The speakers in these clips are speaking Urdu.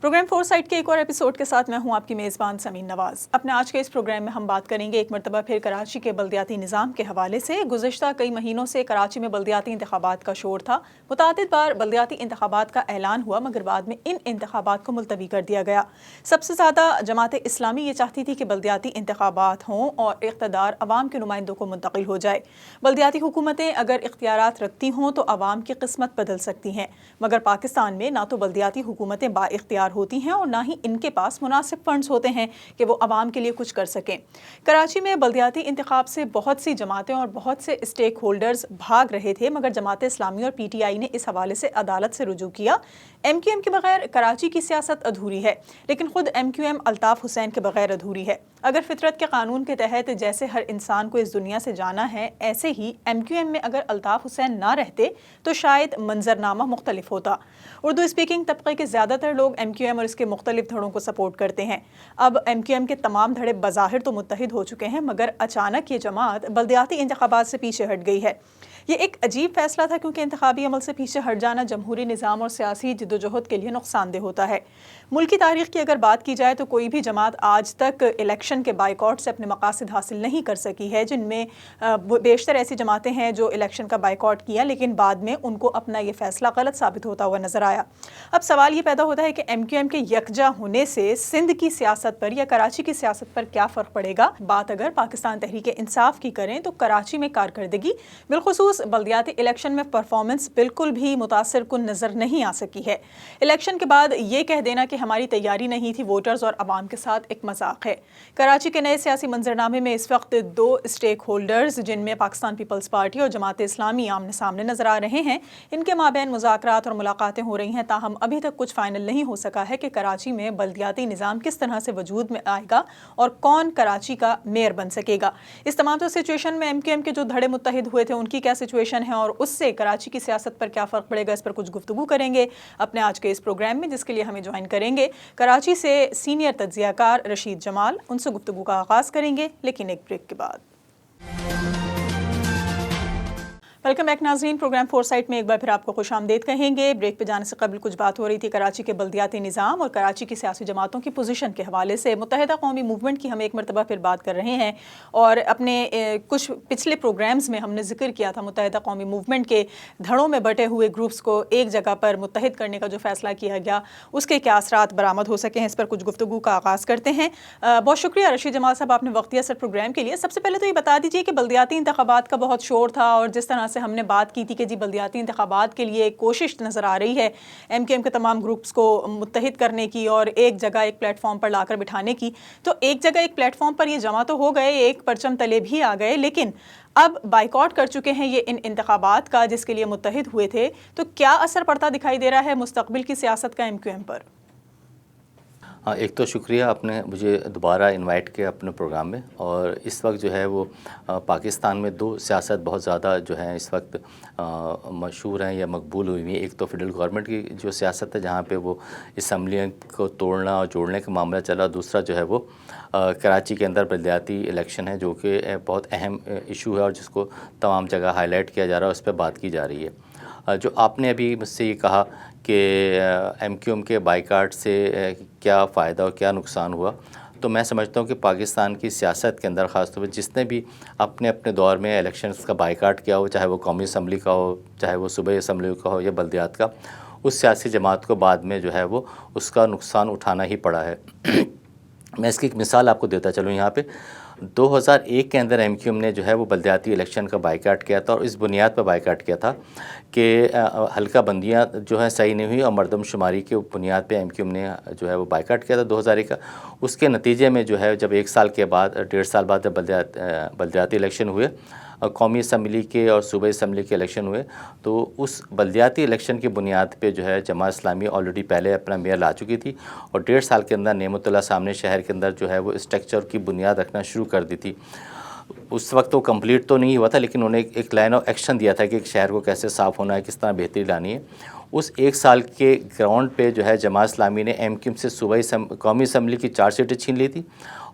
پروگرام فور سائٹ کے ایک اور ایپیسوڈ کے ساتھ میں ہوں آپ کی میزبان سمین نواز۔ اپنے آج کے اس پروگرام میں ہم بات کریں گے ایک مرتبہ پھر کراچی کے بلدیاتی نظام کے حوالے سے۔ گزشتہ کئی مہینوں سے کراچی میں بلدیاتی انتخابات کا شور تھا۔ متعدد بار بلدیاتی انتخابات کا اعلان ہوا مگر بعد میں ان انتخابات کو ملتوی کر دیا گیا۔ سب سے زیادہ جماعت اسلامی یہ چاہتی تھی کہ بلدیاتی انتخابات ہوں اور اقتدار عوام کے نمائندوں کو منتقل ہو جائے۔ بلدیاتی حکومتیں اگر اختیارات رکھتی ہوں تو عوام کی قسمت بدل سکتی ہیں، مگر پاکستان میں نہ تو بلدیاتی حکومتیں با اختیار ہوتی ہیں اور نہ ہی ان کے پاس مناسب فنڈز ہوتے ہیں کہ وہ عوام کے لیے کچھ کر سکیں۔ کراچی میں بلدیاتی انتخاب سے بہت سی جماعتیں اور بہت سے اسٹیک ہولڈرز بھاگ رہے تھے، مگر جماعت اسلامی اور پی ٹی آئی نے اس حوالے سے عدالت سے رجوع کیا۔ ایم کیو ایم کے بغیر کراچی کی سیاست ادھوری ہے، لیکن خود M Q M Altaf Hussain کے بغیر ادھوری ہے۔ اگر فطرت کے قانون کے تحت جیسے ہر انسان کو اس دنیا سے جانا ہے، ایسے ہی ایم کیو ایم میں اگر الطاف حسین نہ رہتے تو شاید منظرنامہ مختلف ہوتا۔ اردو اسپیکنگ طبقے کے زیادہ تر لوگ ایم کیو ایم اور اس کے مختلف دھڑوں کو سپورٹ کرتے ہیں۔ اب ایم کیو ایم کے تمام دھڑے بظاہر تو متحد ہو چکے ہیں، مگر اچانک یہ جماعت بلدیاتی انتخابات سے پیچھے ہٹ گئی ہے۔ یہ ایک عجیب فیصلہ تھا کیونکہ انتخابی عمل سے پیچھے ہٹ جانا جمہوری نظام اور سیاسی جدوجہد کے لیے نقصان دہ ہوتا ہے۔ ملکی تاریخ کی اگر بات کی جائے تو کوئی بھی جماعت آج تک الیکشن کے بائیکاٹ سے اپنے مقاصد حاصل نہیں کر سکی ہے، جن میں بیشتر ایسی جماعتیں ہیں جو الیکشن کا بائیکاٹ کیا لیکن بعد میں ان کو اپنا یہ فیصلہ غلط ثابت ہوتا ہوا نظر آیا۔ اب سوال یہ پیدا ہوتا ہے کہ ایم کیو ایم کے یکجا ہونے سے سندھ کی سیاست پر یا کراچی کی سیاست پر کیا فرق پڑے گا؟ بات اگر پاکستان تحریک انصاف کی کریں تو کراچی میں کارکردگی بالخصوص بلدیاتی الیکشن میں پرفارمنس بالکل بھی متاثر کن نظر نہیں آ سکی ہے۔ الیکشن کے بعد یہ کہہ دینا کہ ہماری تیاری نہیں تھی ووٹرز اور عوام کے ساتھ ایک مذاق ہے۔ کراچی کے نئے سیاسی منظرنامے میں اس وقت دو اسٹیک ہولڈرز جن میں پاکستان پیپلز پارٹی اور جماعت اسلامی آمنے سامنے نظر آ رہے ہیں۔ ان کے مابین مذاکرات اور ملاقاتیں ہو رہی ہیں، تاہم ابھی تک کچھ فائنل نہیں ہو سکا ہے کہ کراچی میں بلدیاتی نظام کس طرح سے وجود میں آئے گا اور کون کراچی کا میئر بن سکے گا۔ اس تمام تو سچویشن میں ایم کیو ایم کے جو دھڑے متحد ہوئے تھے ان کی کیا سچویشن ہے اور اس سے کراچی کی سیاست پر کیا فرق پڑے گا، اس پر کچھ گفتگو کریں گے اپنے آج کے اس پروگرام میں، جس کے لیے ہمیں جوائن کریں گے کراچی سے سینئر تجزیہ کار رشید جمال۔ ان سے گفتگو کا آغاز کریں گے لیکن ایک بریک کے بعد۔ ویلکم بیک ناظرین، پروگرام فور سائٹ میں ایک بار پھر آپ کو خوش آمدید کہیں گے۔ بریک پہ جانے سے قبل کچھ بات ہو رہی تھی کراچی کے بلدیاتی نظام اور کراچی کی سیاسی جماعتوں کی پوزیشن کے حوالے سے۔ متحدہ قومی موومنٹ کی ہم ایک مرتبہ پھر بات کر رہے ہیں اور اپنے کچھ پچھلے پروگرامز میں ہم نے ذکر کیا تھا متحدہ قومی موومنٹ کے دھڑوں میں بٹے ہوئے گروپس کو ایک جگہ پر متحد کرنے کا جو فیصلہ کیا گیا اس کے کیا اثرات برآمد ہو سکے ہیں، اس پر کچھ گفتگو کا آغاز کرتے ہیں۔ بہت شکریہ رشید جمال صاحب آپ نے وقت دیا سر پروگرام کے لیے۔ سب سے پہلے تو یہ بتا دیجیے کہ بلدیاتی انتخابات کا بہت شور تھا اور جس طرح سے ہم نے بات کی تھی کہ جی بلدیاتی انتخابات کے لیے ایک کوشش نظر آ رہی ہے ایم کیو ایم کے تمام گروپس کو متحد کرنے کی اور ایک جگہ ایک پلیٹ فارم پر لا کر بٹھانے کی، تو ایک جگہ ایک پلیٹ فارم پر یہ جمع تو ہو گئے، ایک پرچم تلے بھی آ گئے، لیکن اب بائیکاٹ کر چکے ہیں یہ ان انتخابات کا جس کے لیے متحد ہوئے تھے، تو کیا اثر پڑتا دکھائی دے رہا ہے مستقبل کی سیاست کا ایم کیو ایم پر؟ ایک تو شکریہ آپ نے مجھے دوبارہ انوائٹ کیا اپنے پروگرام میں، اور اس وقت جو ہے وہ پاکستان میں دو سیاست بہت زیادہ جو ہے اس وقت مشہور ہیں یا مقبول ہوئی ہیں۔ ایک تو فیڈرل گورنمنٹ کی جو سیاست ہے جہاں پہ وہ اسمبلی کو توڑنا اور جوڑنے کا معاملہ چلا، دوسرا جو ہے وہ کراچی کے اندر بلدیاتی الیکشن ہے جو کہ بہت اہم ایشو ہے اور جس کو تمام جگہ ہائی لائٹ کیا جا رہا ہے، اس پہ بات کی جا رہی ہے۔ جو آپ نے ابھی مجھ سے یہ کہا کہ ایم کیو ایم کے بائیکاٹ سے کیا فائدہ اور کیا نقصان ہوا، تو میں سمجھتا ہوں کہ پاکستان کی سیاست کے اندر خاص طور پہ جس نے بھی اپنے اپنے دور میں الیکشنز کا بائیکاٹ کیا ہو، چاہے وہ قومی اسمبلی کا ہو، چاہے وہ صوبائی اسمبلی کا ہو یا بلدیات کا، اس سیاسی جماعت کو بعد میں جو ہے وہ اس کا نقصان اٹھانا ہی پڑا ہے۔ میں اس کی ایک مثال آپ کو دیتا چلوں یہاں پہ۔ 2001 کے اندر ایم کیو ایم نے جو ہے وہ بلدیاتی الیکشن کا بائیکاٹ کیا تھا، اور اس بنیاد پر بائیکاٹ کیا تھا کہ حلقہ بندیاں جو ہے صحیح نہیں ہوئی، اور مردم شماری کے بنیاد پہ ایم کیو ایم نے جو ہے وہ بائیکاٹ کیا تھا 2001 کا۔ اس کے نتیجے میں جو ہے جب ایک سال کے بعد، 1.5 سال بعد جب بلدیاتی الیکشن ہوئے، قومی اسمبلی کے اور صوبائی اسمبلی کے الیکشن ہوئے، تو اس بلدیاتی الیکشن کی بنیاد پہ جو ہے جماعت اسلامی آلریڈی پہلے اپنا میئر لا چکی تھی، اور 1.5 سال کے اندر نعمت اللہ سامنے شہر کے اندر جو ہے وہ اسٹرکچر کی بنیاد رکھنا شروع کر دی تھی۔ اس وقت وہ کمپلیٹ تو نہیں ہوا تھا، لیکن انہوں نے ایک لائن آف ایکشن دیا تھا کہ ایک شہر کو کیسے صاف ہونا ہے، کس طرح بہتری لانی ہے۔ اس ایک سال کے گراؤنڈ پہ جو ہے جماعت اسلامی نے ایم کیو ایم سے صوبائی قومی اسمبلی کی 4 سیٹیں چھین لی تھی،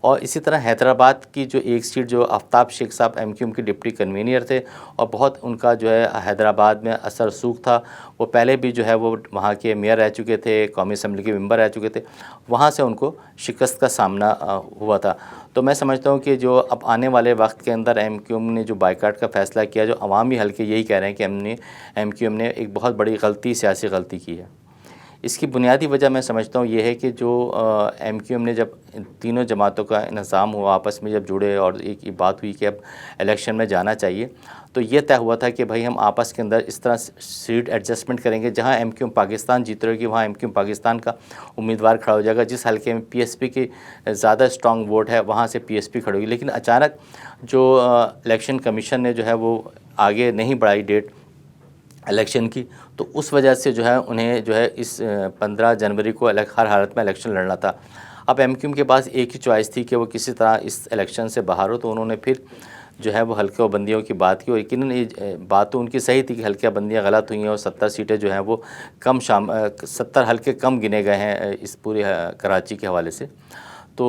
اور اسی طرح حیدرآباد کی جو ایک سیٹ جو آفتاب شیخ صاحب ایم کیو ایم کے ڈپٹی کنوینئر تھے اور بہت ان کا جو ہے حیدرآباد میں اثر رسوخ تھا، وہ پہلے بھی جو ہے وہ وہاں کے میئر رہ چکے تھے، قومی اسمبلی کے ممبر رہ چکے تھے، وہاں سے ان کو شکست کا سامنا ہوا تھا۔ تو میں سمجھتا ہوں کہ جو اب آنے والے وقت کے اندر ایم کیو ایم نے جو بائیکاٹ کا فیصلہ کیا، جو عوامی حلقے یہی کہہ رہے ہیں کہ ایم کیو ایم نے ایک بہت بڑی غلطی، سیاسی غلطی کی ہے۔ اس کی بنیادی وجہ میں سمجھتا ہوں یہ ہے کہ جو ایم کیو ایم نے جب تینوں جماعتوں کا انضمام ہوا، آپس میں جب جڑے اور ایک بات ہوئی کہ اب الیکشن میں جانا چاہیے، تو یہ طے ہوا تھا کہ بھائی ہم آپس کے اندر اس طرح سیٹ ایڈجسٹمنٹ کریں گے، جہاں ایم کیو ایم پاکستان جیت رہے گی وہاں ایم کیو ایم پاکستان کا امیدوار کھڑا ہو جائے گا، جس حلقے میں پی ایس پی کی زیادہ اسٹرانگ ووٹ ہے وہاں سے پی ایس پی کھڑے ہوگی۔ لیکن اچانک جو الیکشن کمیشن نے جو ہے وہ آگے نہیں بڑھائی ڈیٹ الیکشن کی، تو اس وجہ سے جو ہے انہیں جو ہے اس 15 جنوری کو ہر حالت میں الیکشن لڑنا تھا۔ اب ایم کیو ایم کے پاس ایک ہی چوائس تھی کہ وہ کسی طرح اس الیکشن سے باہر ہو، تو انہوں نے پھر جو ہے وہ حلقہ بندیوں کی بات کی، اور یقیناً یہ بات تو ان کی صحیح تھی کہ حلقہ بندیاں غلط ہوئی ہیں اور 70 سیٹیں جو ہیں وہ 70 حلقے کم گنے گئے ہیں اس پورے کراچی کے حوالے سے۔ تو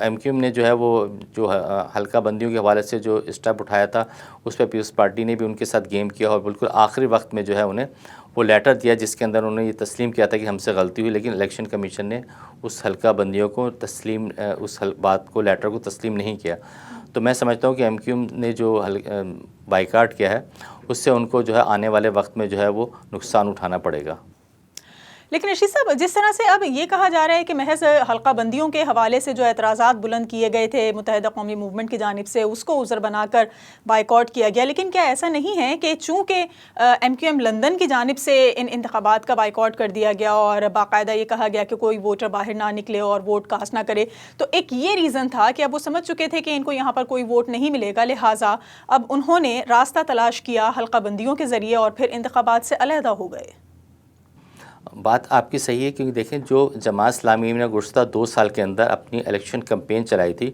ایم کیو ایم نے جو ہے وہ جو حلقہ بندیوں کے حوالے سے جو اسٹیپ اٹھایا تھا، اس پہ پیپلز پارٹی نے بھی ان کے ساتھ گیم کیا، اور بالکل آخری وقت میں جو ہے انہیں وہ لیٹر دیا جس کے اندر انہوں نے یہ تسلیم کیا تھا کہ ہم سے غلطی ہوئی، لیکن الیکشن کمیشن نے اس حلقہ بندیوں کو اس بات کو، لیٹر کو تسلیم نہیں کیا۔ تو میں سمجھتا ہوں کہ ایم کیو ایم نے جو بائیکاٹ کیا ہے اس سے ان کو جو ہے آنے والے وقت میں جو ہے وہ نقصان اٹھانا پڑے گا۔ لیکن رشید صاحب، جس طرح سے اب یہ کہا جا رہا ہے کہ محض حلقہ بندیوں کے حوالے سے جو اعتراضات بلند کیے گئے تھے متحدہ قومی موومنٹ کی جانب سے، اس کو عذر بنا کر بائیکاٹ کیا گیا، لیکن کیا ایسا نہیں ہے کہ چونکہ ایم کیو ایم لندن کی جانب سے ان انتخابات کا بائیکاٹ کر دیا گیا اور باقاعدہ یہ کہا گیا کہ کوئی ووٹر باہر نہ نکلے اور ووٹ کاسٹ نہ کرے، تو ایک یہ ریزن تھا کہ اب وہ سمجھ چکے تھے کہ ان کو یہاں پر کوئی ووٹ نہیں ملے گا، لہٰذا اب انہوں نے راستہ تلاش کیا حلقہ بندیوں کے ذریعے اور پھر انتخابات سے علیحدہ ہو گئے؟ بات آپ کی صحیح ہے، کیونکہ دیکھیں جو جماعت اسلامی نے گزشتہ 2 سال کے اندر اپنی الیکشن کمپین چلائی تھی،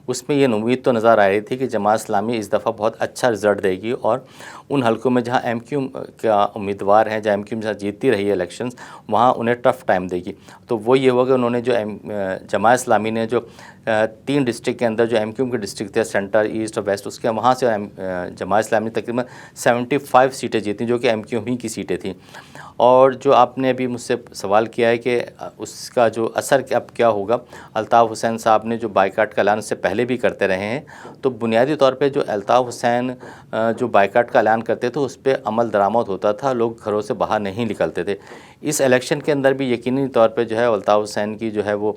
اس میں یہ امید تو نظر آ رہی تھی کہ جماعت اسلامی اس دفعہ بہت اچھا رزلٹ دے گی، اور ان حلقوں میں جہاں ایم کیو ایم کا امیدوار ہیں، جہاں ایم کیو ایم جہاں جیتتی رہی ہے الیکشنز، وہاں انہیں ٹف ٹائم دے گی۔ تو وہ یہ ہوا کہ انہوں نے جو جماعت اسلامی نے جو 3 ڈسٹرکٹ کے اندر جو ایم کیو ایم کے ڈسٹرکٹ تھے، سینٹر، ایسٹ اور ویسٹ، اس کے وہاں سے جماعت اسلامی نے تقریباً 75 سیٹیں جیتیں، جو کہ ایم کیو ایم ہی کی سیٹیں تھیں۔ اور جو آپ نے ابھی مجھ سے سوال کیا ہے کہ اس کا جو اثر اب کیا ہوگا، الطاف حسین صاحب نے جو بائیکاٹ کا اعلان اس سے پہلے بھی کرتے رہے ہیں، تو بنیادی طور پہ جو الطاف حسین جو بائیکاٹ کا اعلان کرتے تھے اس پہ عمل درآمد ہوتا تھا، لوگ گھروں سے باہر نہیں نکلتے تھے۔ اس الیکشن کے اندر بھی یقینی طور پہ جو ہے الطاف حسین کی جو ہے وہ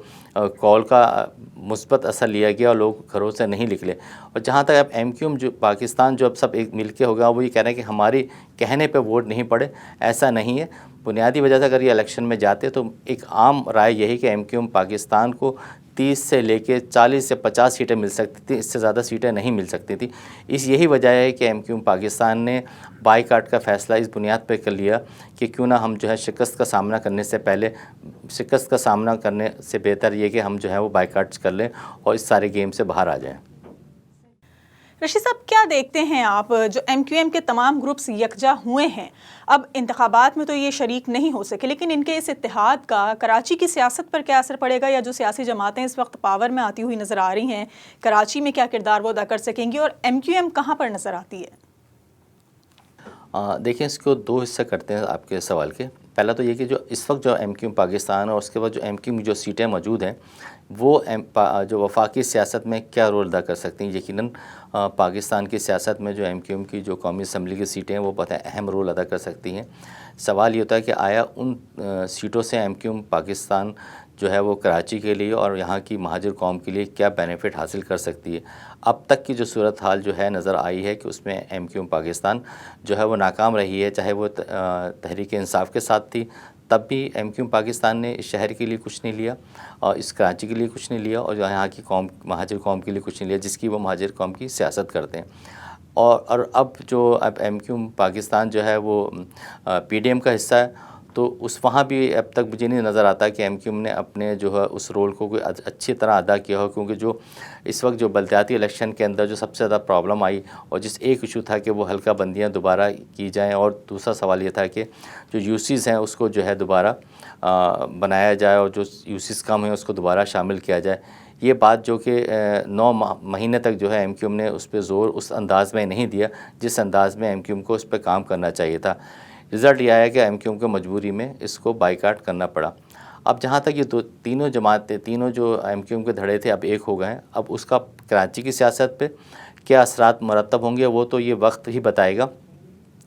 کال کا مثبت اثر لیا گیا اور لوگ گھروں سے نہیں نکلے۔ اور جہاں تک اب ایم کیو ایم جو پاکستان جو اب سب ایک مل کے ہوگا، وہ یہ کہہ رہے ہیں کہ ہماری کہنے پہ ووٹ نہیں پڑے، ایسا نہیں ہے۔ بنیادی وجہ سے اگر یہ الیکشن میں جاتے تو ایک عام رائے یہی کہ ایم کیو ایم پاکستان کو 30 سے لے کے 40 سے 50 سیٹیں مل سکتی تھیں، اس سے زیادہ سیٹیں نہیں مل سکتی تھیں۔ یہی وجہ ہے کہ ایم کیو ایم پاکستان نے بائیکاٹ کا فیصلہ اس بنیاد پہ کر لیا کہ کیوں نہ ہم جو ہے شکست کا سامنا کرنے سے بہتر یہ کہ ہم جو ہے وہ بائیکاٹ کر لیں اور اس سارے گیم سے باہر آ جائیں۔ رشید صاحب، کیا دیکھتے ہیں آپ، جو ایم کیو ایم کے تمام گروپس یکجا ہوئے ہیں، اب انتخابات میں تو یہ شریک نہیں ہو سکے، لیکن ان کے اس اتحاد کا کراچی کی سیاست پر کیا اثر پڑے گا، یا جو سیاسی جماعتیں اس وقت پاور میں آتی ہوئی نظر آ رہی ہیں کراچی میں کیا کردار وہ ادا کر سکیں گی، اور ایم کیو ایم کہاں پر نظر آتی ہے؟ دیکھیں، اس کو 2 حصے کرتے ہیں آپ کے سوال کے۔ پہلا تو یہ کہ جو اس وقت جو ایم کیو ایم پاکستان اور اس کے بعد جو ایم کیو ایم جو سیٹیں موجود ہیں، وہ جو وفاقی سیاست میں کیا رول ادا کر سکتی ہیں۔ یقیناً پاکستان کی سیاست میں جو ایم کیو ایم کی جو قومی اسمبلی کی سیٹیں ہیں وہ بہت اہم رول ادا کر سکتی ہیں۔ سوال یہ ہوتا ہے کہ آیا ان سیٹوں سے ایم کیو ایم پاکستان جو ہے وہ کراچی کے لیے اور یہاں کی مہاجر قوم کے لیے کیا بینیفٹ حاصل کر سکتی ہے۔ اب تک کی جو صورتحال جو ہے نظر آئی ہے کہ اس میں ایم کیو ایم پاکستان جو ہے وہ ناکام رہی ہے، چاہے وہ تحریک انصاف کے ساتھ تھی، تب بھی ایم کیو ایم پاکستان نے اس شہر کے لیے کچھ نہیں لیا اور اس کراچی کے لیے کچھ نہیں لیا، اور جو یہاں کی مہاجر قوم کے لیے کچھ نہیں لیا، جس کی وہ مہاجر قوم کی سیاست کرتے ہیں۔ اور اب ایم کیو ایم پاکستان جو ہے وہ پی ڈی ایم کا حصہ ہے، تو اس وہاں بھی اب تک مجھے نہیں نظر آتا کہ ایم کیو ایم نے اپنے جو ہے اس رول کو کوئی اچھی طرح ادا کیا ہو، کیونکہ جو اس وقت جو بلدیاتی الیکشن کے اندر جو سب سے زیادہ پرابلم آئی اور جس ایک ایشو تھا کہ وہ حلقہ بندیاں دوبارہ کی جائیں، اور دوسرا سوال یہ تھا کہ جو یوسیز ہیں اس کو جو ہے دوبارہ بنایا جائے اور جو یوسیز کم ہیں اس کو دوبارہ شامل کیا جائے. یہ بات جو کہ 9 مہینے تک جو ہے ایم کیو ایم نے اس پہ زور اس انداز میں نہیں دیا جس انداز میں ایم کیو ایم کو اس پہ کام کرنا چاہیے تھا. رزلٹ یہ آیا کہ ایم کیو ایم کو مجبوری میں اس کو بائیکاٹ کرنا پڑا. اب جہاں تک یہ تینوں جماعتیں، تینوں جو ایم کیو ایم کے دھڑے تھے اب ایک ہو گئے ہیں. اب اس کا کراچی کی سیاست پہ کیا اثرات مرتب ہوں گے وہ تو یہ وقت ہی بتائے گا،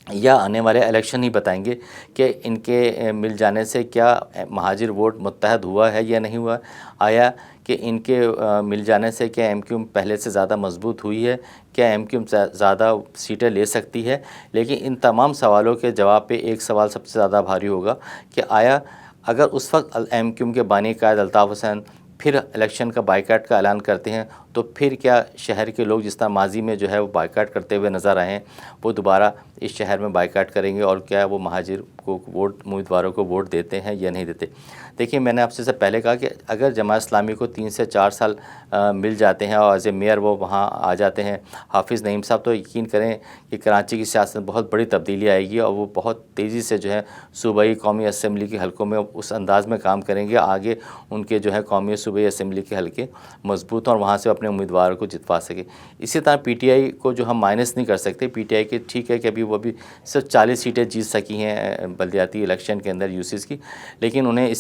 یا آنے والے الیکشن ہی بتائیں گے کہ ان کے مل جانے سے کیا مہاجر ووٹ متحد ہوا ہے یا نہیں ہوا. آیا کہ ان کے مل جانے سے کیا ایم کیو ایم پہلے سے زیادہ مضبوط ہوئی ہے، کیا ایم کیو ایم زیادہ سیٹیں لے سکتی ہے. لیکن ان تمام سوالوں کے جواب پہ ایک سوال سب سے زیادہ بھاری ہوگا کہ آیا اگر اس وقت ایم کیو ایم کے بانی قائد الطاف حسین پھر الیکشن کا بائیکاٹ کا اعلان کرتے ہیں تو پھر کیا شہر کے لوگ جس طرح ماضی میں جو ہے وہ بائیکاٹ کرتے ہوئے نظر آئے ہیں وہ دوبارہ اس شہر میں بائیکاٹ کریں گے، اور کیا وہ مہاجر کو ووٹ، امیدواروں کو ووٹ دیتے ہیں یا نہیں دیتے. دیکھیے میں نے آپ سے پہلے کہا کہ اگر جماعت اسلامی کو 3 سے 4 سال مل جاتے ہیں اور ایز اے میئر وہ وہاں آ جاتے ہیں حافظ نعیم صاحب، تو یقین کریں کہ کراچی کی سیاست میں بہت بڑی تبدیلی آئے گی اور وہ بہت تیزی سے جو ہے صوبائی قومی اسمبلی کے حلقوں میں اس انداز میں کام کریں گے. آگے ان کے جو ہے قومی صوبائی اسمبلی کے حلقے مضبوط اور وہاں سے اپنے امیدواروں کو جتوا سکے. اسی طرح پی ٹی آئی کو جو ہم مائنس نہیں کر سکتے. پی ٹی آئی کے ٹھیک ہے کہ ابھی وہ بھی صرف 40 سیٹیں جیت سکی ہیں بلدیاتی الیکشن کے اندر یوسیز کی، لیکن انہیں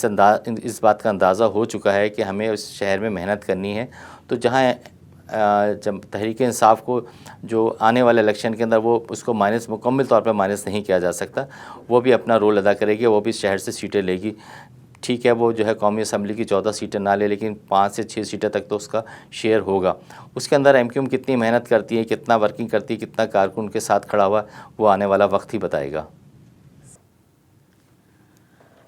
اس بات کا اندازہ ہو چکا ہے کہ ہمیں اس شہر میں محنت کرنی ہے. تو جہاں جب تحریک انصاف کو جو آنے والے الیکشن کے اندر وہ اس کو مائنس، مکمل طور پہ مائنس نہیں کیا جا سکتا، وہ بھی اپنا رول ادا کرے گی، وہ بھی شہر سے سیٹیں لے گی. ٹھیک ہے وہ جو ہے قومی اسمبلی کی 14 سیٹیں نہ لے، لیکن 5 سے 6 سیٹیں تک تو اس کا شیئر ہوگا. اس کے اندر ایم کیو ایم کتنی محنت کرتی ہے، کتنا ورکنگ کرتی ہے، کتنا کارکن کے ساتھ کھڑا ہوا، وہ آنے والا وقت ہی بتائے گا.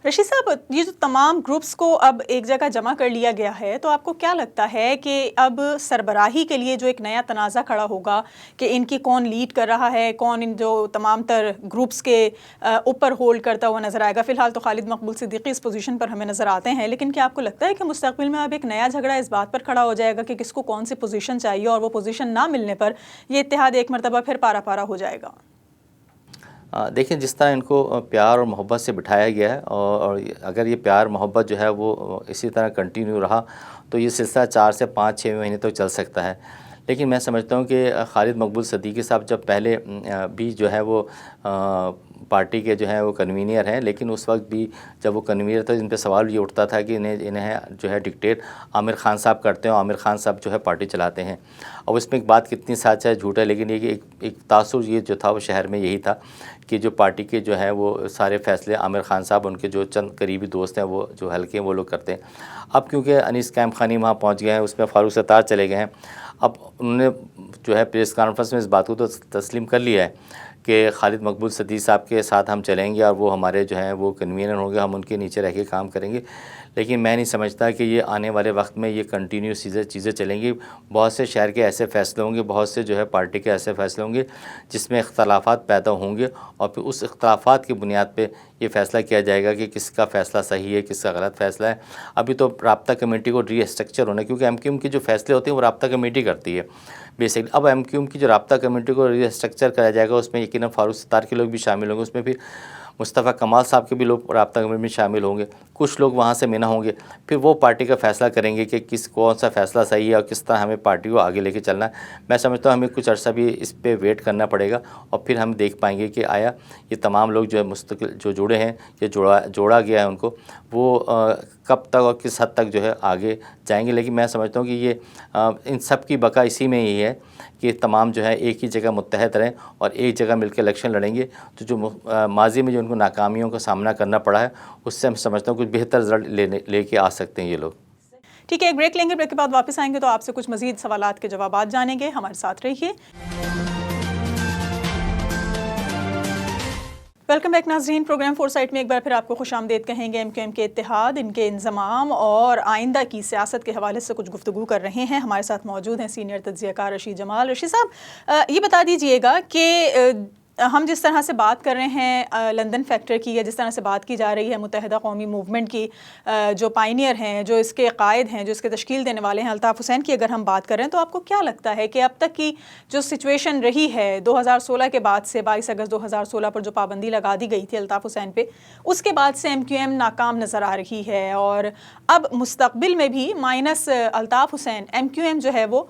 رشید صاحب، یہ جو تمام گروپس کو اب ایک جگہ جمع کر لیا گیا ہے، تو آپ کو کیا لگتا ہے کہ اب سربراہی کے لیے جو ایک نیا تنازع کھڑا ہوگا کہ ان کی کون لیڈ کر رہا ہے، کون ان جو تمام تر گروپس کے اوپر ہولڈ کرتا ہوا نظر آئے گا؟ فی الحال تو خالد مقبول صدیقی اس پوزیشن پر ہمیں نظر آتے ہیں، لیکن کیا آپ کو لگتا ہے کہ مستقبل میں اب ایک نیا جھگڑا اس بات پر کھڑا ہو جائے گا کہ کس کو کون سی پوزیشن چاہیے، اور وہ پوزیشن نہ ملنے پر یہ اتحاد ایک مرتبہ پھر پارا پارا ہو جائے گا؟ دیکھیں جس طرح ان کو پیار اور محبت سے بٹھایا گیا ہے، اور اگر یہ پیار محبت جو ہے وہ اسی طرح کنٹینیو رہا تو یہ سلسلہ 4 سے 5-6 مہینے تک چل سکتا ہے. لیکن میں سمجھتا ہوں کہ خالد مقبول صدیقی صاحب جب پہلے بھی جو ہے وہ پارٹی کے جو ہے وہ کنوینئر ہیں، لیکن اس وقت بھی جب وہ کنوینئر تھا جن پہ سوال یہ اٹھتا تھا کہ انہیں جو ہے ڈکٹیٹ عامر خان صاحب کرتے ہیں، اور عامر خان صاحب جو ہے پارٹی چلاتے ہیں. اور اس میں ایک بات کتنی سچ ہے جھوٹ ہے، لیکن یہ کہ ایک تاثر یہ جو تھا وہ شہر میں یہی تھا کہ جو پارٹی کے جو ہے وہ سارے فیصلے عامر خان صاحب، ان کے جو چند قریبی دوست ہیں وہ جو حلقے ہیں وہ لوگ کرتے ہیں. اب کیونکہ انیس قائم خانی وہاں پہنچ گئے ہیں، اس میں فاروق ستار چلے گئے ہیں، اب انہوں نے جو ہے پریس کانفرنس میں اس بات کو تو تسلیم کر لیا ہے کہ خالد مقبول صدیقی صاحب کے ساتھ ہم چلیں گے اور وہ ہمارے جو ہیں وہ کنوینر ہوں گے، ہم ان کے نیچے رہ کے کام کریں گے. لیکن میں نہیں سمجھتا کہ یہ آنے والے وقت میں یہ کنٹینیو چیزیں چلیں گی. بہت سے شہر کے ایسے فیصلے ہوں گے، بہت سے جو ہے پارٹی کے ایسے فیصلے ہوں گے جس میں اختلافات پیدا ہوں گے، اور پھر اس اختلافات کی بنیاد پہ یہ فیصلہ کیا جائے گا کہ کس کا فیصلہ صحیح ہے، کس کا غلط فیصلہ ہے. ابھی تو رابطہ کمیٹی کو ری اسٹرکچر ہونا ہے، کیونکہ ایم کیو ایم کی جو فیصلے ہوتے ہیں وہ رابطہ کمیٹی کرتی ہے بیسکلی. اب ایم کیو ایم کی جو رابطہ کمیٹی کو ری اسٹرکچر کرایا جائے گا، اس میں یقیناً فاروق ستار کے لوگ بھی شامل ہوں گے، اس میں پھر مصطفیٰ کمال صاحب کے بھی لوگ رابطہ کمیٹی میں شامل ہوں گے، کچھ لوگ وہاں سے منع ہوں گے. پھر وہ پارٹی کا فیصلہ کریں گے کہ کون سا فیصلہ صحیح ہے اور کس طرح ہمیں پارٹی کو آگے لے کے چلنا ہے. میں سمجھتا ہوں ہمیں کچھ عرصہ بھی اس پہ ویٹ کرنا پڑے گا، اور پھر ہم دیکھ پائیں گے کہ آیا یہ تمام لوگ جو ہے مستقل جو جڑے ہیں، یہ جوڑا گیا ہے ان کو، وہ کب تک اور کس حد تک جو ہے آگے جائیں گے. لیکن میں سمجھتا ہوں کہ یہ ان سب کی بقا اسی میں ہی ہے کہ تمام جو ہے ایک ہی جگہ متحد رہیں اور ایک جگہ مل کے الیکشن لڑیں گے. تو جو ماضی میں جو ان کو ناکامیوں کا سامنا کرنا پڑا ہے، اس سے میں سمجھتا ہوں کچھ بہتر رزلٹ لے کے آ سکتے ہیں یہ لوگ. ٹھیک ہے، ایک بریک لیں گے، بریک کے بعد واپس آئیں گے تو آپ سے کچھ مزید سوالات کے جوابات جانیں گے. ہمارے ساتھ رہیے. ویلکم بیک ناظرین. پروگرام فور سائٹ میں ایک بار پھر آپ کو خوش آمدید کہیں گے. ایم کیو ایم کے اتحاد، ان کے انضمام اور آئندہ کی سیاست کے حوالے سے کچھ گفتگو کر رہے ہیں. ہمارے ساتھ موجود ہیں سینئر تجزیہ کار رشید جمال. رشید صاحب، یہ بتا دیجئے گا کہ ہم جس طرح سے بات کر رہے ہیں لندن فیکٹر کی، یا جس طرح سے بات کی جا رہی ہے متحدہ قومی موومنٹ کی، جو پائنیئر ہیں، جو اس کے قائد ہیں، جو اس کے تشکیل دینے والے ہیں، الطاف حسین کی اگر ہم بات کریں تو آپ کو کیا لگتا ہے کہ اب تک کی جو سچویشن رہی ہے 2016 کے بعد سے، 22 اگست 2016 پر جو پابندی لگا دی گئی تھی الطاف حسین پہ، اس کے بعد سے MQM ناکام نظر آ رہی ہے، اور اب مستقبل میں بھی مائنس الطاف حسین MQM جو ہے وہ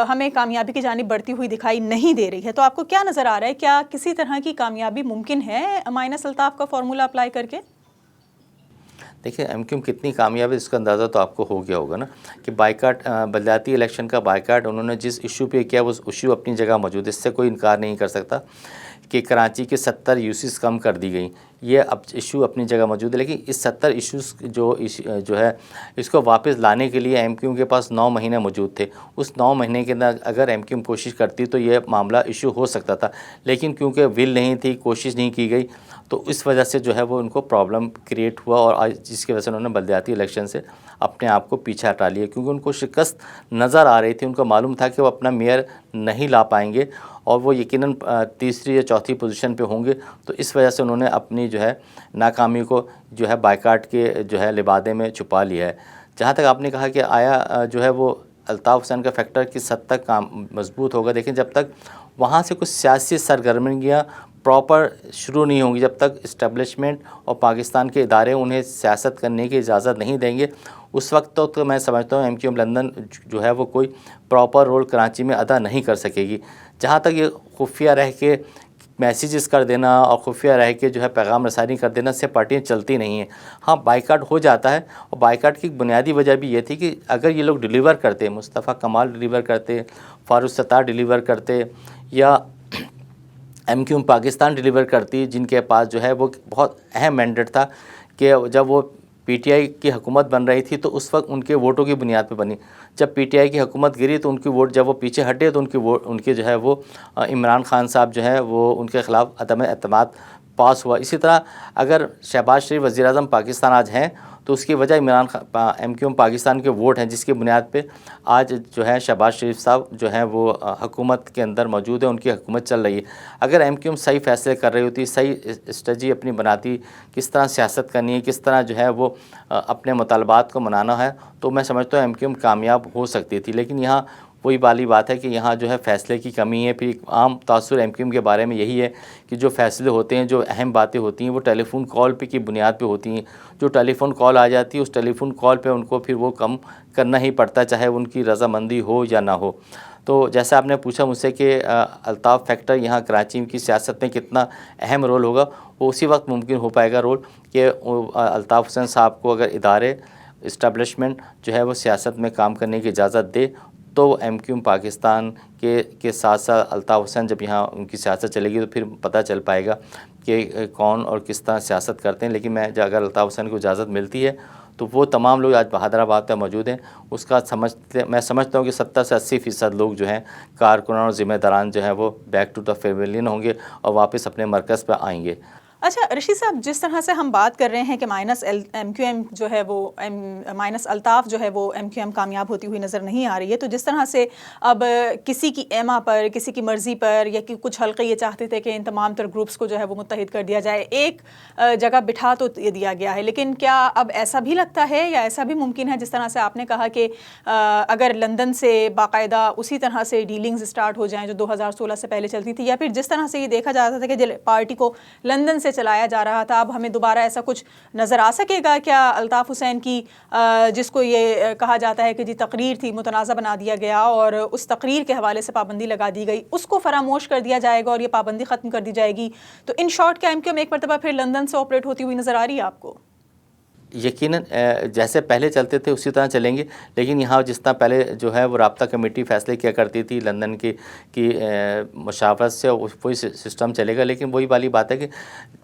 ہمیں کامیابی کی جانب بڑھتی ہوئی دکھائی نہیں دے رہی ہے. تو آپ کو کیا نظر آ رہا ہے، کیا کسی طرح کی کامیابی ممکن ہے مائنس الطاف کا فارمولا اپلائی کر کے؟ دیکھیں MQM کتنی کامیاب ہے اس کا اندازہ تو آپ کو ہو گیا ہوگا نا، کہ بائیکاٹ، بلدیاتی الیکشن کا بائیکاٹ انہوں نے جس ایشو پہ کیا وہ ایشو اپنی جگہ موجود ہے، اس سے کوئی انکار نہیں کر سکتا کہ کراچی کے 70 UCs کم کر دی گئیں، یہ اب ایشو اپنی جگہ موجود ہے. لیکن اس 70 ایشوز جو ہے اس کو واپس لانے کے لیے MQM کے پاس 9 مہینے موجود تھے. اس 9 مہینے کے اندر اگر MQM کوشش کرتی تو یہ معاملہ ایشو ہو سکتا تھا، لیکن کیونکہ ول نہیں تھی، کوشش نہیں کی گئی، تو اس وجہ سے جو ہے وہ ان کو پرابلم کریٹ ہوا، اور جس کی وجہ سے انہوں نے بلدیاتی الیکشن سے اپنے آپ کو پیچھے ہٹا لیا، کیونکہ ان کو شکست نظر آ رہی تھی. ان کو معلوم تھا کہ وہ اپنا میئر نہیں لا پائیں گے، اور وہ یقیناً تیسری یا چوتھی پوزیشن پہ ہوں گے. تو اس وجہ سے انہوں نے اپنی جو ہے ناکامی کو جو ہے بائیکاٹ کے جو ہے لبادے میں چھپا لیا ہے. جہاں تک آپ نے کہا کہ آیا جو ہے وہ الطاف حسین کا فیکٹر کس حد تک مضبوط ہوگا، دیکھیں جب تک وہاں سے کچھ سیاسی سرگرمیاں پراپر شروع نہیں ہوں گی، جب تک اسٹیبلشمنٹ اور پاکستان کے ادارے انہیں سیاست کرنے کی اجازت نہیں دیں گے، اس وقت تو میں سمجھتا ہوں MQM لندن جو ہے وہ کوئی پراپر رول کراچی میں ادا نہیں کر سکے گی. جہاں تک یہ خفیہ رہ کے میسیجز کر دینا اور خفیہ رہ کے جو ہے پیغام رسانی کر دینا سے پارٹیاں چلتی نہیں ہیں. ہاں بائیکاٹ ہو جاتا ہے، اور بائیکاٹ کی بنیادی وجہ بھی یہ تھی کہ اگر یہ لوگ ڈیلیور کرتے، مصطفیٰ کمال ڈیلیور کرتے، فاروق ستار ڈیلیور کرتے، یا MQM پاکستان ڈیلیور کرتی، جن کے پاس جو ہے وہ بہت اہم مینڈیٹ تھا کہ جب وہ PTI کی حکومت بن رہی تھی تو اس وقت ان کے ووٹوں کی بنیاد پہ بنی. جب PTI کی حکومت گری تو ان کی ووٹ، جب وہ پیچھے ہٹے تو ان کے جو ہے وہ عمران خان صاحب جو ہے وہ ان کے خلاف عدم اعتماد پاس ہوا. اسی طرح اگر شہباز شریف وزیر اعظم پاکستان آج ہیں تو اس کی وجہ MQM پاکستان کے ووٹ ہیں، جس کی بنیاد پہ آج جو ہے شہباز شریف صاحب جو ہیں وہ حکومت کے اندر موجود ہیں، ان کی حکومت چل رہی ہے. اگر MQM صحیح فیصلے کر رہی ہوتی، صحیح اسٹریٹجی اپنی بناتی، کس طرح سیاست کرنی ہے، کس طرح جو ہے وہ اپنے مطالبات کو منانا ہے، تو میں سمجھتا ہوں MQM کامیاب ہو سکتی تھی. لیکن یہاں وہی والی بات ہے کہ یہاں جو ہے فیصلے کی کمی ہے. پھر ایک عام تاثر MQM کے بارے میں یہی ہے کہ جو فیصلے ہوتے ہیں، جو اہم باتیں ہوتی ہیں، وہ ٹیلی فون کال پہ کی بنیاد پہ ہوتی ہیں. جو ٹیلی فون کال آ جاتی ہے، اس ٹیلی فون کال پہ ان کو پھر وہ کم کرنا ہی پڑتا، چاہے ان کی رضامندی ہو یا نہ ہو. تو جیسا آپ نے پوچھا مجھ سے کہ الطاف فیکٹر یہاں کراچی کی سیاست میں کتنا اہم رول ہوگا، وہ اسی وقت ممکن ہو پائے گا رول کہ الطاف حسین صاحب کو اگر ادارے، اسٹیبلشمنٹ جو ہے وہ سیاست میں کام کرنے کی اجازت دے، تو MQM پاکستان کے ساتھ ساتھ الطاف حسین جب یہاں ان کی سیاست چلے گی تو پھر پتہ چل پائے گا کہ کون اور کس طرح سیاست کرتے ہیں. لیکن اگر الطاف حسین کو اجازت ملتی ہے تو وہ تمام لوگ آج حیدرآباد میں موجود ہیں، اس کا میں سمجھتا ہوں کہ 70 سے 80% لوگ جو ہیں کارکنان اور ذمہ داران جو ہیں وہ بیک ٹو دا پیویلین ہوں گے اور واپس اپنے مرکز پہ آئیں گے. اچھا رشید صاحب، جس طرح سے ہم بات کر رہے ہیں کہ مائنس MQM جو ہے وہ مائنس الطاف جو ہے وہ MQM کامیاب ہوتی ہوئی نظر نہیں آ رہی ہے، تو جس طرح سے اب کسی کی ایما پر، کسی کی مرضی پر، یا کہ کچھ حلقے یہ چاہتے تھے کہ ان تمام تر گروپس کو جو ہے وہ متحد کر دیا جائے، ایک جگہ بٹھا تو دیا گیا ہے، لیکن کیا اب ایسا بھی لگتا ہے یا ایسا بھی ممکن ہے، جس طرح سے آپ نے کہا کہ اگر لندن سے باقاعدہ اسی طرح سے ڈیلنگز اسٹارٹ ہو جائیں جو 2016 سے پہلے چلتی تھی، یا پھر جس طرح سے یہ دیکھا جاتا تھا کہ پارٹی کو لندن سے چلایا جا رہا تھا، اب ہمیں دوبارہ ایسا کچھ نظر آ سکے گا کیا؟ الطاف حسین کی جس کو یہ کہا جاتا ہے کہ جی تقریر تھی، متنازع بنا دیا گیا اور اس تقریر کے حوالے سے پابندی لگا دی گئی، اس کو فراموش کر دیا جائے گا اور یہ پابندی ختم کر دی جائے گی، تو ان شارٹ کیا MQM ایک مرتبہ پھر لندن سے آپریٹ ہوتی ہوئی نظر آ رہی ہے آپ کو؟ یقیناً جیسے پہلے چلتے تھے اسی طرح چلیں گے، لیکن یہاں جس طرح پہلے جو ہے وہ رابطہ کمیٹی فیصلے کیا کرتی تھی لندن کی مشاورت سے، وہی سسٹم چلے گا. لیکن وہی والی بات ہے کہ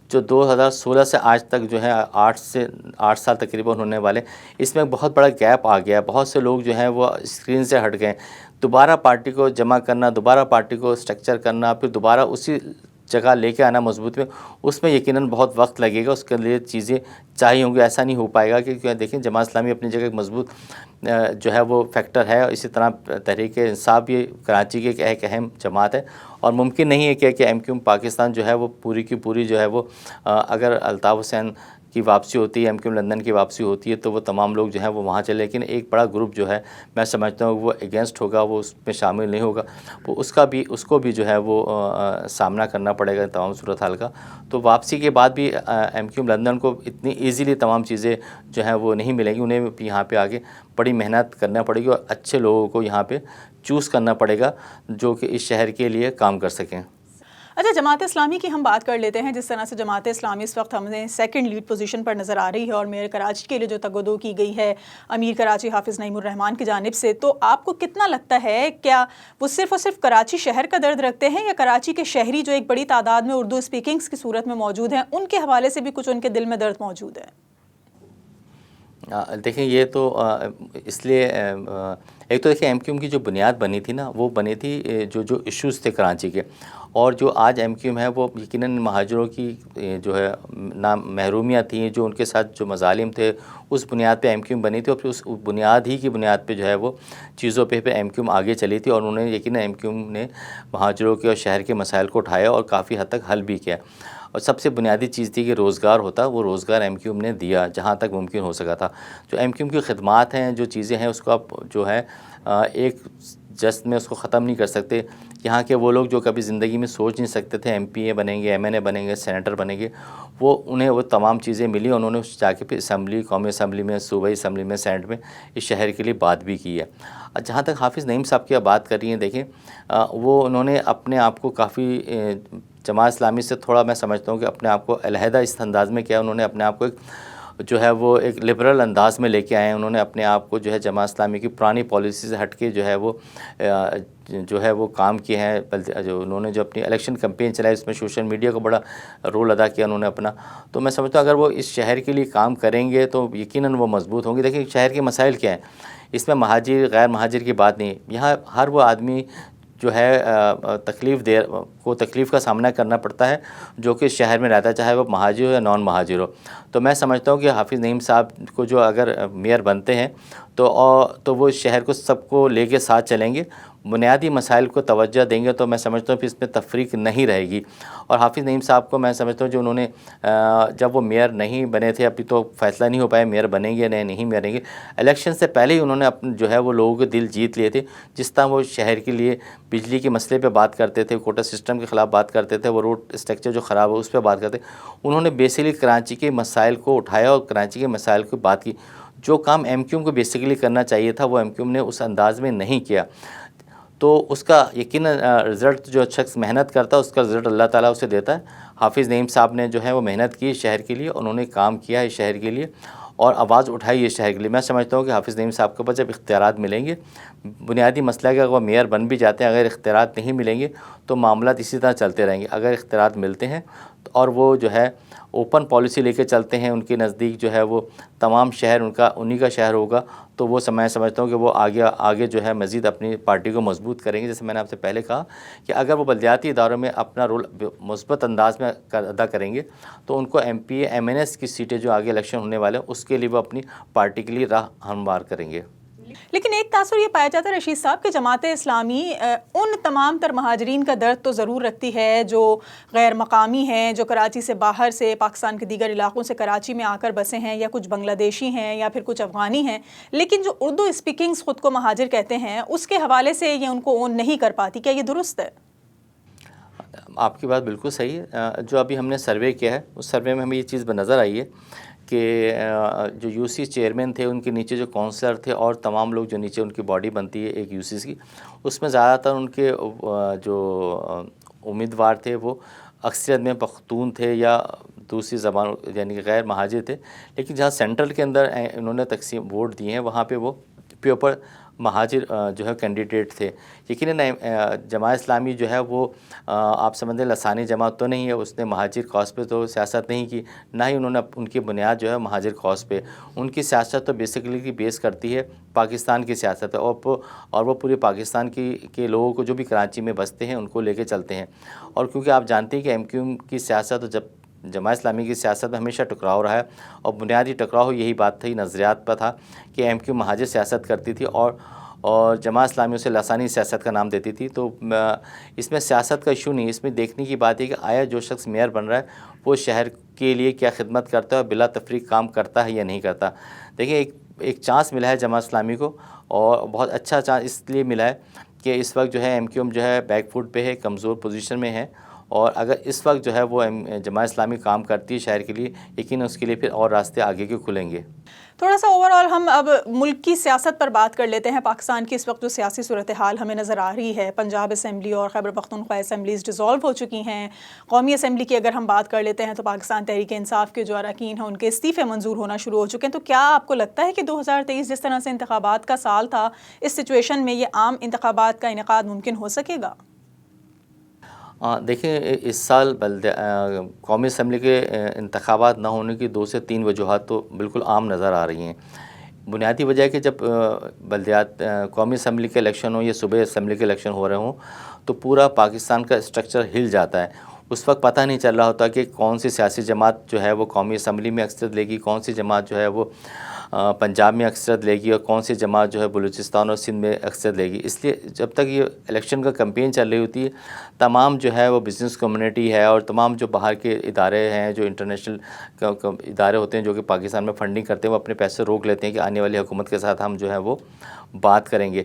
جو 2016 سے آج تک جو ہے 8 سال تقریباً ہونے والے، اس میں بہت بڑا گیپ آ گیا. بہت سے لوگ جو ہیں وہ اسکرین سے ہٹ گئے. دوبارہ پارٹی کو جمع کرنا، دوبارہ پارٹی کو اسٹرکچر کرنا، پھر دوبارہ اسی جگہ لے کے آنا مضبوط میں، اس میں یقیناً بہت وقت لگے گا، اس کے لیے چیزیں چاہیے ہوں گی، ایسا نہیں ہو پائے گا کہ دیکھیں جماعت اسلامی اپنی جگہ ایک مضبوط جو ہے وہ فیکٹر ہے، اسی طرح تحریک انصاف بھی کراچی کی ایک اہم جماعت ہے، اور ممکن نہیں ہے کہ ایم کیو ایم پاکستان جو ہے وہ پوری کی پوری جو ہے وہ اگر الطاف حسین کی واپسی ہوتی ہے، ایم کیو ایم لندن کی واپسی ہوتی ہے تو وہ تمام لوگ جو ہیں وہ وہاں چلے، لیکن ایک بڑا گروپ جو ہے میں سمجھتا ہوں وہ اگینسٹ ہوگا، وہ اس میں شامل نہیں ہوگا، وہ اس کو بھی جو ہے وہ سامنا کرنا پڑے گا تمام صورتحال کا. تو واپسی کے بعد بھی ایم کیو ایم لندن کو اتنی ایزیلی تمام چیزیں جو ہیں وہ نہیں ملیں گی، انہیں یہاں پہ آگے بڑی محنت کرنا پڑے گی اور اچھے لوگوں کو یہاں پہ چوز کرنا پڑے گا جو کہ اس شہر کے لیے کام کر سکیں. اچھا، جماعت اسلامی کی ہم بات کر لیتے ہیں. جس طرح سے جماعت اسلامی اس وقت ہمیں سیکنڈ لیڈ پوزیشن پر نظر آ رہی ہے اور میئر کراچی کے لیے جو تگ و دو کی گئی ہے امیر کراچی حافظ نعیم الرحمان کی جانب سے، تو آپ کو کتنا لگتا ہے کیا وہ صرف اور صرف کراچی شہر کا درد رکھتے ہیں، یا کراچی کے شہری جو ایک بڑی تعداد میں اردو اسپیکنگز کی صورت میں موجود ہیں ان کے حوالے سے بھی کچھ ان کے دل میں درد موجود ہے؟ دیکھیں یہ تو اس لیے ایک تو دیکھیں ایم کیو ایم کی جو بنیاد بنی تھی نا، وہ بنی تھی جو ایشوز تھے کراچی کے، اور جو آج ایم کیو ایم ہے وہ یقیناً مہاجروں کی جو ہے محرومیاں تھیں، جو ان کے ساتھ جو مظالم تھے، اس بنیاد پہ ایم کیو ایم بنی تھی، اور پھر اس بنیاد ہی کی بنیاد پہ جو ہے وہ چیزوں پہ ایم کیو ایم آگے چلی تھی، اور انہوں نے یقیناً ایم کیو ایم نے مہاجروں کے اور شہر کے مسائل کو اٹھایا اور کافی حد تک حل بھی کیا. اور سب سے بنیادی چیز تھی کہ روزگار ہوتا، وہ روزگار ایم کیو ایم نے دیا جہاں تک ممکن ہو سکا تھا. جو ایم کیو ایم کی خدمات ہیں، جو چیزیں ہیں، اس کو آپ جو ہے ایک جست میں اس کو ختم نہیں کر سکتے. یہاں کے وہ لوگ جو کبھی زندگی میں سوچ نہیں سکتے تھے ایم پی اے بنیں گے، ایم این اے بنیں گے، سینیٹر بنیں گے، انہیں وہ تمام چیزیں ملی، انہوں نے جا کے پھر اسمبلی، قومی اسمبلی میں، صوبائی اسمبلی میں، سینٹ میں اس شہر کے لیے بات بھی کی ہے. جہاں تک حافظ نعیم صاحب کی بات کر رہی ہیں، دیکھیں انہوں نے اپنے آپ کو کافی جماعت اسلامی سے تھوڑا میں سمجھتا ہوں کہ اپنے آپ کو علیحدہ اس انداز میں کیا، انہوں نے اپنے آپ کو جو ہے وہ ایک لبرل انداز میں لے کے آئے ہیں. انہوں نے اپنے آپ کو جو ہے جماعت اسلامی کی پرانی پالیسی سے ہٹ کے جو ہے وہ کام کیے ہیں. انہوں نے جو اپنی الیکشن کمپین چلائی، اس میں سوشل میڈیا کو بڑا رول ادا کیا انہوں نے اپنا. تو میں سمجھتا ہوں اگر وہ اس شہر کے لیے کام کریں گے تو یقیناً وہ مضبوط ہوں گے. دیکھیں شہر کے مسائل کیا ہیں، اس میں مہاجر غیر مہاجر کی بات نہیں ہے. یہاں ہر وہ آدمی جو ہے تکلیف کا سامنا کرنا پڑتا ہے جو کہ شہر میں رہتا ہے، چاہے وہ مہاجر ہو یا نان مہاجر ہو. تو میں سمجھتا ہوں کہ حافظ نعیم صاحب کو جو اگر میئر بنتے ہیں تو وہ شہر کو سب کو لے کے ساتھ چلیں گے، بنیادی مسائل کو توجہ دیں گے. تو میں سمجھتا ہوں کہ اس میں تفریق نہیں رہے گی. اور حافظ نعیم صاحب کو میں سمجھتا ہوں جو انہوں نے جب وہ میئر نہیں بنے تھے، ابھی تو فیصلہ نہیں ہو پایا میئر بنیں گے یا نہیں بنیں گے، الیکشن سے پہلے ہی انہوں نے اپنے جو ہے وہ لوگوں کے دل جیت لیے تھے. جس طرح وہ شہر کے لیے بجلی کے مسئلے پہ بات کرتے تھے، کوٹا سسٹم کے خلاف بات کرتے تھے، وہ روڈ اسٹرکچر جو خراب ہے اس پہ بات کرتے، انہوں نے بیسیکلی کراچی کے مسائل کو اٹھایا اور کراچی کے مسائل کی بات کی. جو کام ایم کیو ایم کو بیسیکلی کرنا چاہیے تھا وہ ایم کیو ایم نے اس انداز میں نہیں کیا. تو اس کا یقیناً رزلٹ جو شخص محنت کرتا ہے اس کا رزلٹ اللہ تعالیٰ اسے دیتا ہے. حافظ نعیم صاحب نے جو ہے وہ محنت کی شہر کے لیے، انہوں نے کام کیا ہے شہر کے لیے اور آواز اٹھائی ہے شہر کے لیے. میں سمجھتا ہوں کہ حافظ نعیم صاحب کے پاس جب اختیارات ملیں گے، بنیادی مسئلہ ہے کہ اگر وہ میئر بن بھی جاتے ہیں، اگر اختیارات نہیں ملیں گے تو معاملات اسی طرح چلتے رہیں گے. اگر اختیارات ملتے ہیں اور وہ جو ہے اوپن پالیسی لے کے چلتے ہیں، ان کے نزدیک جو ہے وہ تمام شہر انہی کا شہر ہوگا، تو وہ میں سمجھتا ہوں کہ وہ آگے جو ہے مزید اپنی پارٹی کو مضبوط کریں گے. جیسے میں نے آپ سے پہلے کہا کہ اگر وہ بلدیاتی اداروں میں اپنا رول مثبت انداز میں ادا کریں گے تو ان کو ایم پی اے، ایم این ایس کی سیٹیں جو آگے الیکشن ہونے والے ہیں اس کے لیے وہ اپنی پارٹی کے لیے راہ ہموار کریں گے. لیکن ایک تاثر یہ پایا جاتا ہے رشید صاحب کہ جماعت اسلامی ان تمام تر مہاجرین کا درد تو ضرور رکھتی ہے جو غیر مقامی ہیں، جو کراچی سے باہر سے، پاکستان کے دیگر علاقوں سے کراچی میں آ کر بسے ہیں، یا کچھ بنگلہ دیشی ہیں یا پھر کچھ افغانی ہیں. لیکن جو اردو اسپیکنگز خود کو مہاجر کہتے ہیں، اس کے حوالے سے یہ ان کو اون نہیں کر پاتی. کیا یہ درست ہے؟ آپ کی بات بالکل صحیح ہے. جو ابھی ہم نے سروے کیا ہے اس سروے میں ہمیں یہ چیز نظر آئی ہے کہ جو یو سی چیئرمین تھے، ان کے نیچے جو کونسلر تھے اور تمام لوگ جو نیچے ان کی باڈی بنتی ہے ایک یو سی کی، اس میں زیادہ تر ان کے جو امیدوار تھے وہ اکثریت میں پختون تھے یا دوسری زبان یعنی کہ غیر مہاجر تھے. لیکن جہاں سینٹرل کے اندر انہوں نے تقسیم ووٹ دیے ہیں وہاں پہ وہ پیپر مہاجر جو ہے کینڈیڈیٹ تھے. یقیناً جماعت اسلامی جو ہے وہ آپ سمجھیں لسانی جماعت تو نہیں ہے, اس نے مہاجر کاز پہ تو سیاست نہیں کی, نہ ہی انہوں نے ان کی بنیاد جو ہے مہاجر کاز پہ. ان کی سیاست تو بیسیکلی بیس کرتی ہے پاکستان کی سیاست ہے, اور وہ پورے پاکستان کے لوگوں کو جو بھی کراچی میں بستے ہیں ان کو لے کے چلتے ہیں. اور کیونکہ آپ جانتے ہیں کہ ایم کیو ایم کی سیاست اور جماعت اسلامی کی سیاست میں ہمیشہ ٹکراؤ رہا ہے, اور بنیادی ٹکراؤ یہی بات تھی, نظریات پر تھا کہ ایم کیو مہاجر سیاست کرتی تھی اور جماعت اسلامی اسے لسانی سیاست کا نام دیتی تھی. تو اس میں سیاست کا ایشو نہیں, اس میں دیکھنے کی بات ہے کہ آیا جو شخص میئر بن رہا ہے وہ شہر کے لیے کیا خدمت کرتا ہے اور بلا تفریق کام کرتا ہے یا نہیں کرتا. دیکھیں ایک چانس ملا ہے جماعت اسلامی کو, اور بہت اچھا چانس اس لیے ملا ہے کہ اس وقت جو ہے ایم کیو ایم جو ہے بیک فوٹ پہ ہے, کمزور پوزیشن میں ہے, اور اگر اس وقت جو ہے وہ جماعت اسلامی کام کرتی ہے شہر کے لیے, یقیناً اس کے لیے پھر اور راستے آگے کے کھلیں گے. تھوڑا سا اوور آل ہم اب ملک کی سیاست پر بات کر لیتے ہیں. پاکستان کی اس وقت جو سیاسی صورتحال ہمیں نظر آ رہی ہے, پنجاب اسمبلی اور خیبر پختونخوا اسمبلیز ڈیزالو ہو چکی ہیں. قومی اسمبلی کی اگر ہم بات کر لیتے ہیں تو پاکستان تحریک انصاف کے جو اراکین ہیں ان کے استعفے منظور ہونا شروع ہو چکے ہیں. تو کیا آپ کو لگتا ہے کہ 2023 جس طرح سے انتخابات کا سال تھا, اس سچویشن میں یہ عام انتخابات کا انعقاد ممکن ہو سکے گا؟ دیکھیں اس سال قومی اسمبلی کے انتخابات نہ ہونے کی 2 سے 3 وجوہات تو بالکل عام نظر آ رہی ہیں. بنیادی وجہ ہے کہ جب قومی اسمبلی کے الیکشن ہوں یا صوبے اسمبلی کے الیکشن ہو رہے ہوں تو پورا پاکستان کا اسٹرکچر ہل جاتا ہے. اس وقت پتہ نہیں چل رہا ہوتا کہ کون سی سیاسی جماعت جو ہے وہ قومی اسمبلی میں اکثریت لے گی, کون سی جماعت جو ہے وہ پنجاب میں اکثریت لے گی, اور کون سی جماعت جو ہے بلوچستان اور سندھ میں اکثریت لے گی. اس لیے جب تک یہ الیکشن کا کمپین چل رہی ہوتی ہے, تمام جو ہے وہ بزنس کمیونٹی ہے اور تمام جو باہر کے ادارے ہیں, جو انٹرنیشنل ادارے ہوتے ہیں جو کہ پاکستان میں فنڈنگ کرتے ہیں, وہ اپنے پیسے روک لیتے ہیں کہ آنے والی حکومت کے ساتھ ہم جو ہے وہ بات کریں گے.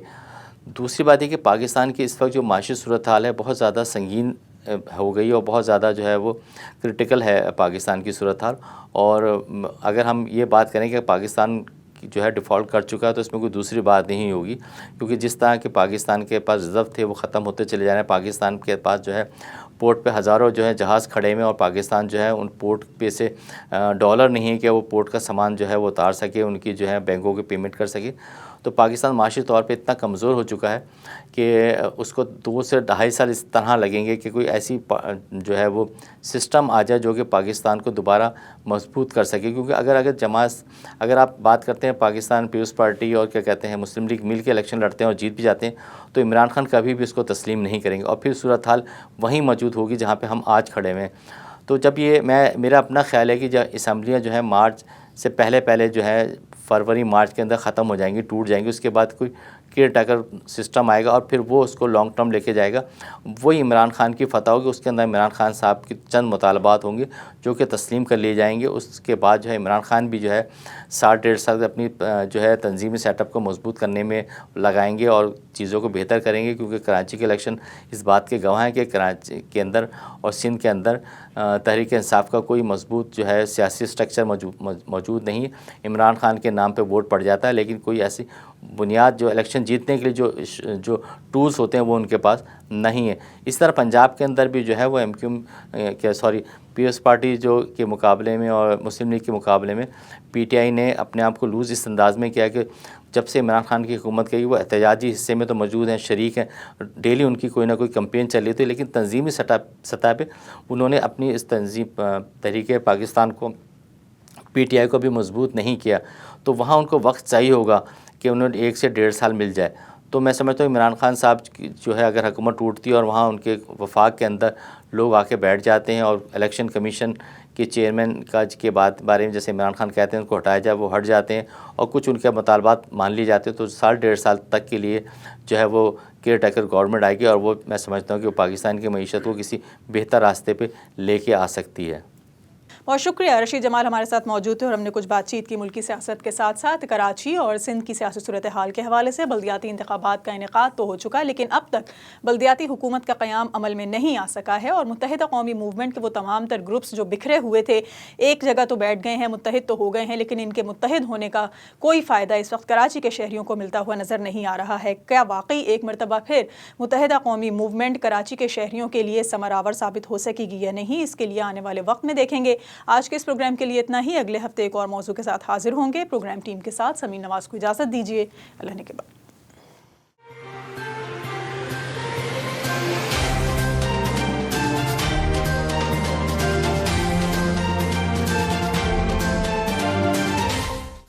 دوسری بات یہ کہ پاکستان کی اس وقت جو معاشی صورتحال ہے بہت زیادہ سنگین ہو گئی اور بہت زیادہ جو ہے وہ کرٹیکل ہے پاکستان کی صورتحال. اور اگر ہم یہ بات کریں کہ پاکستان جو ہے ڈیفالٹ کر چکا ہے تو اس میں کوئی دوسری بات نہیں ہوگی, کیونکہ جس طرح کہ پاکستان کے پاس ریزرو تھے وہ ختم ہوتے چلے جا رہے ہیں. پاکستان کے پاس جو ہے پورٹ پہ ہزاروں جو ہے جہاز کھڑے ہوئے, اور پاکستان جو ہے ان پورٹ پہ سے ڈالر نہیں ہے کہ وہ پورٹ کا سامان جو ہے وہ اتار سکے, ان کی جو ہے بینکوں کی پیمنٹ کر سکے. تو پاکستان معاشی طور پہ اتنا کمزور ہو چکا ہے کہ اس کو 2 سے 2.5 سال اس طرح لگیں گے کہ کوئی ایسی جو ہے وہ سسٹم آ جائے جو کہ پاکستان کو دوبارہ مضبوط کر سکے. کیونکہ اگر آپ بات کرتے ہیں پاکستان پیپلز پارٹی اور کیا کہتے ہیں مسلم لیگ مل کے الیکشن لڑتے ہیں اور جیت بھی جاتے ہیں تو عمران خان کبھی بھی اس کو تسلیم نہیں کریں گے, اور پھر صورتحال وہیں موجود ہوگی جہاں پہ ہم آج کھڑے ہوئے ہیں. تو جب میرا اپنا خیال ہے کہ جب اسمبلیاں جو ہے مارچ سے پہلے جو ہے فروری مارچ کے اندر ختم ہو جائیں گی, ٹوٹ جائیں گی, اس کے بعد کوئی کیئر ٹیکر سسٹم آئے گا اور پھر وہ اس کو لانگ ٹرم لے کے جائے گا. وہی عمران خان کی فتح ہوگی, اس کے اندر عمران خان صاحب کی چند مطالبات ہوں گے جو کہ تسلیم کر لیے جائیں گے. اس کے بعد جو ہے عمران خان بھی جو ہے 1.5 سال اپنی جو ہے تنظیمی سیٹ اپ کو مضبوط کرنے میں لگائیں گے اور چیزوں کو بہتر کریں گے. کیونکہ کراچی کے الیکشن اس بات کے گواہ ہیں کہ کراچی کے اندر اور سندھ کے اندر تحریک انصاف کا کوئی مضبوط جو ہے سیاسی اسٹرکچر موجود نہیں ہے. عمران خان کے نام پہ ووٹ پڑ جاتا ہے, لیکن کوئی ایسی بنیاد جو الیکشن جیتنے کے لیے جو ٹولز ہوتے ہیں وہ ان کے پاس نہیں ہے. اس طرح پنجاب کے اندر بھی جو ہے وہ پیپلز پارٹی جو کے مقابلے میں اور مسلم لیگ کے مقابلے میں پی ٹی آئی نے اپنے آپ کو لوز اس انداز میں کیا کہ جب سے عمران خان کی حکومت گئی وہ احتجاجی حصے میں تو موجود ہیں, شریک ہیں, ڈیلی ان کی کوئی نہ کوئی کمپین چل رہی تھی, لیکن تنظیمی سطح پہ انہوں نے اپنی اس تحریک پاکستان کو پی ٹی آئی کو بھی مضبوط نہیں کیا. تو وہاں ان کو وقت چاہیے ہوگا کہ انہوں نے 1 سے 1.5 سال مل جائے. تو میں سمجھتا ہوں عمران خان صاحب کی جو ہے اگر حکومت ٹوٹتی ہے اور وہاں ان کے وفاق کے اندر لوگ آ کے بیٹھ جاتے ہیں اور الیکشن کمیشن کے چیئرمین کے بارے میں جیسے عمران خان کہتے ہیں ان کو ہٹایا جائے, وہ ہٹ جاتے ہیں اور کچھ ان کے مطالبات مان لیے جاتے ہیں, تو 1.5 سال تک کے لیے جو ہے وہ کیئر ٹیکر گورنمنٹ آئے گی اور وہ میں سمجھتا ہوں کہ وہ پاکستان کی معیشت کو کسی بہتر راستے پہ لے کے آ سکتی ہے. بہت شکریہ. رشید جمال ہمارے ساتھ موجود تھے اور ہم نے کچھ بات چیت کی ملکی سیاست کے ساتھ ساتھ کراچی اور سندھ کی سیاسی صورتحال کے حوالے سے. بلدیاتی انتخابات کا انعقاد تو ہو چکا ہے لیکن اب تک بلدیاتی حکومت کا قیام عمل میں نہیں آ سکا ہے, اور متحدہ قومی موومنٹ کے وہ تمام تر گروپس جو بکھرے ہوئے تھے ایک جگہ تو بیٹھ گئے ہیں, متحد تو ہو گئے ہیں, لیکن ان کے متحد ہونے کا کوئی فائدہ اس وقت کراچی کے شہریوں کو ملتا ہوا نظر نہیں آ رہا ہے. کیا واقعی ایک مرتبہ پھر متحدہ قومی موومنٹ کراچی کے شہریوں کے لیے ثمر آور ثابت ہو سکے گی یا نہیں, اس کے لیے آنے والے وقت میں دیکھیں گے. آج کے اس پروگرام کے لیے اتنا ہی. اگلے ہفتے ایک اور موضوع کے ساتھ حاضر ہوں گے. پروگرام ٹیم کے ساتھ سمین نواز کو اجازت دیجیے. اللہ نے کے بعد.